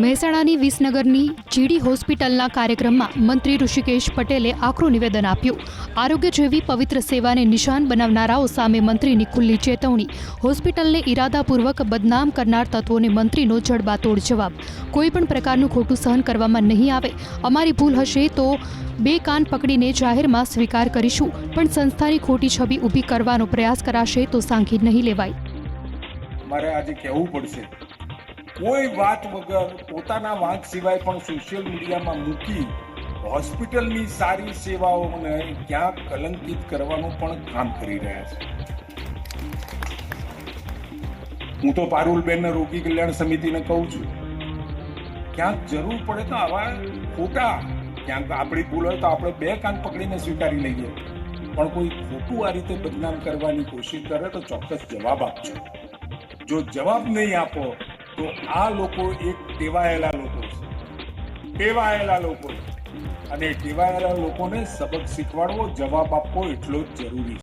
મહેસાણાની વિસનગરની GD હોસ્પિટલના કાર્યક્રમમાં મંત્રી ઋષિકેશ પટેલે આકરું નિવેદન આપ્યું. આરોગ્ય જેવી પવિત્ર સેવાને નિશાન બનાવનારાઓ સામે મંત્રીની ખુલ્લી ચેતવણી. હોસ્પિટલને ઇરાદાપૂર્વક બદનામ કરનાર તત્વોને મંત્રીનો જડબાતોડ જવાબ. કોઈપણ પ્રકારનું ખોટું સહન કરવામાં નહીં આવે. અમારી ભૂલ હશે તો બે કાન પકડીને જાહેરમાં સ્વીકાર કરીશું, પણ સંસ્થાની ખોટી છબી ઊભી કરવાનો પ્રયાસ કરાશે તો સાંખી નહીં લેવાય. મારે આજે કહેવું પડશે, કોઈ વાત વગર પોતાના વાંક સિવાય પણ સોશિયલ મીડિયામાં મૂકી હોસ્પિટલની સારી સેવાઓને ક્યાંક કલંકિત કરવાનું પણ કામ કરી રહ્યા છે. હું તો પારુલબેન રોગી કલ્યાણ સમિતિને કહું છું, ક્યાંક જરૂર પડે તો આવા ખોટા, ક્યાંક આપણી ભૂલ હોય તો આપણે બે કાન પકડીને સ્વીકારી લઈએ, પણ કોઈ ખોટું આ રીતે બદનામ કરવાની કોશિશ કરે તો ચોક્કસ જવાબ આપજો. જો જવાબ નહીં આપો તો આ લોકો એક ટેવાયેલા લોકો છે, અને ટેવાયેલા લોકોને સબક શીખવાડવો, જવાબ આપવો એટલો જ જરૂરી છે.